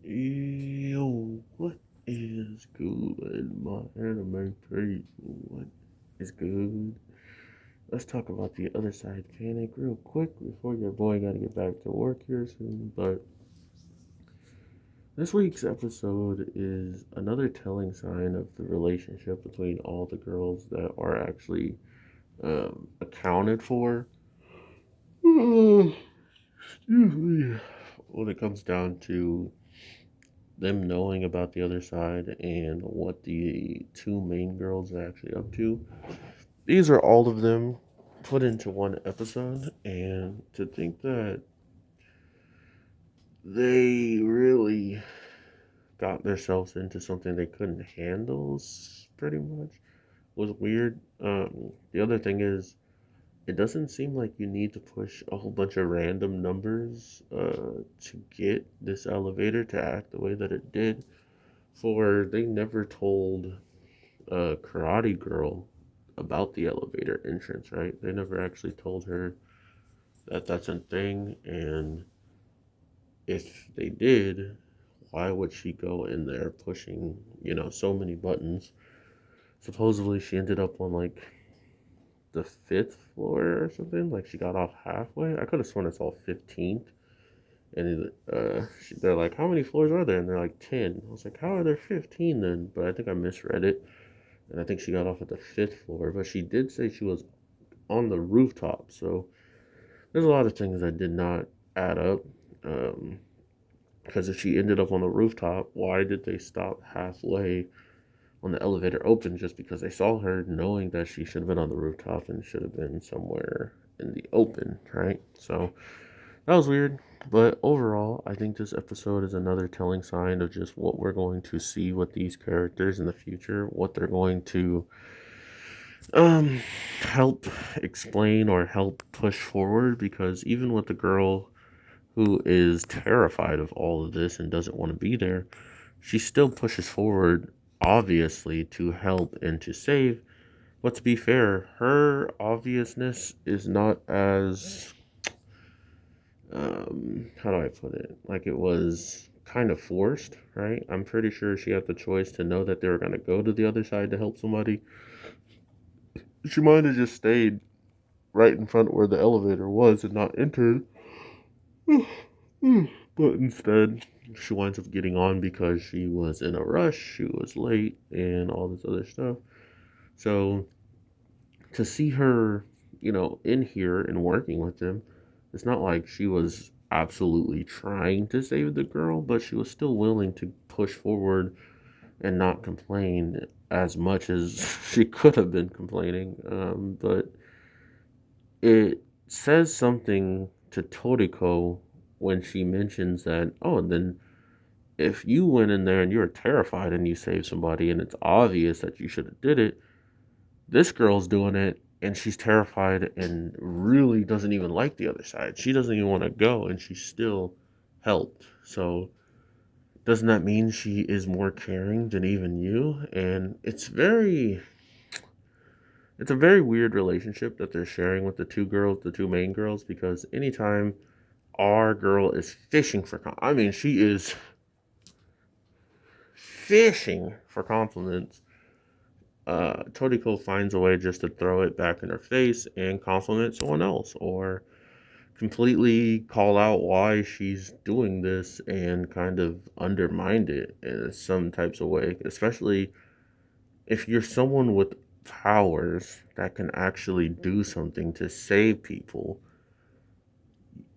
Yo, what is good, my anime people? What is good? Let's talk about the other side panic real quick before your boy gotta get back to work here soon. But this week's episode is another telling sign of the relationship between all the girls that are actually accounted for. Excuse me. When it comes down to them knowing about the other side and what the two main girls are actually up to. These are all of them put into one episode, and to think that they really got themselves into something they couldn't handle pretty much was weird. The other thing is, it doesn't seem like you need to push a whole bunch of random numbers to get this elevator to act the way that it did. For they never told Karate Girl about the elevator entrance, right? They never actually told her that that's a thing, and if they did, why would she go in there pushing, so many buttons? Supposedly, she ended up on like the fifth floor or something. Like she got off halfway. I could have sworn it's all 15th. And they're like, how many floors are there? And they're like 10. I was like, how are there 15 then? But I think I misread it. And I think she got off at the fifth floor. But she did say she was on the rooftop. So there's a lot of things that did not add up. Um, because if she ended up on the rooftop, why did they stop halfway when the elevator opened just because they saw her, knowing that she should have been on the rooftop and should have been somewhere in the open, right? So that was weird. But overall, I think this episode is another telling sign of just what we're going to see with these characters in the future, what they're going to um help explain or help push forward, because even with the girl who is terrified of all of this and doesn't want to be there, she still pushes forward, obviously, to help and to save. But to be fair, her obviousness is not as, how do I put it? Like it was kind of forced, right? I'm pretty sure she had the choice to know that they were going to go to the other side to help somebody. She might have just stayed right in front where the elevator was and not entered. But instead, she winds up getting on because she was in a rush, she was late, and all this other stuff. So to see her, in here and working with them, it's not like she was absolutely trying to save the girl, but she was still willing to push forward and not complain as much as she could have been complaining. But it says something to Toriko when she mentions that, oh, and then if you went in there and you're terrified and you saved somebody and it's obvious that you should have did it, this girl's doing it and she's terrified and really doesn't even like the other side. She doesn't even want to go and she still helped. So doesn't that mean she is more caring than even you? And it's a very weird relationship that they're sharing with the two girls, the two main girls, because anytime our girl is fishing for I mean, she is fishing for compliments. Toriko finds a way just to throw it back in her face and compliment someone else, or completely call out why she's doing this and kind of undermine it in some types of way, especially if you're someone with powers that can actually do something to save people.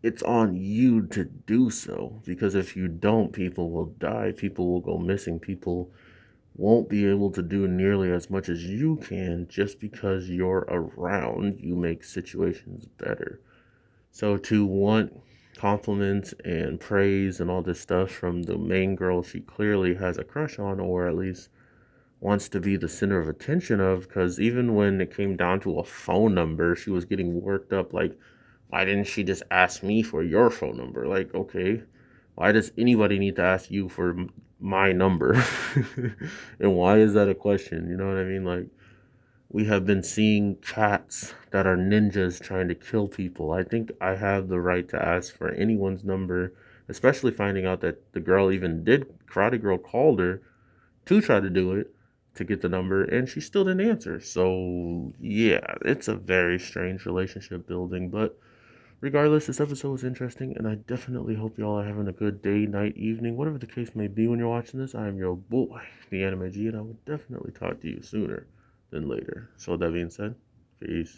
It's on you to do so, because if you don't, people will die, people will go missing, people won't be able to do nearly as much as you can. Just because you're around, you make situations better. So to want compliments and praise and all this stuff from the main girl she clearly has a crush on, or at least wants to be the center of attention of, because even when it came down to a phone number, she was getting worked up like, why didn't she just ask me for your phone number? Like, okay, why does anybody need to ask you for my number? And why is that a question? You know what I mean? Like, we have been seeing cats that are ninjas trying to kill people. I think I have the right to ask for anyone's number Especially finding out that the girl even did, Karate Girl called her to try to do it to get the number, and she still didn't answer. So, yeah, it's a very strange relationship building. But regardless, this episode was interesting, and I definitely hope y'all are having a good day, night, evening, whatever the case may be when you're watching this. I am your boy, the Anime G, and I will definitely talk to you sooner than later. So, with that being said, peace.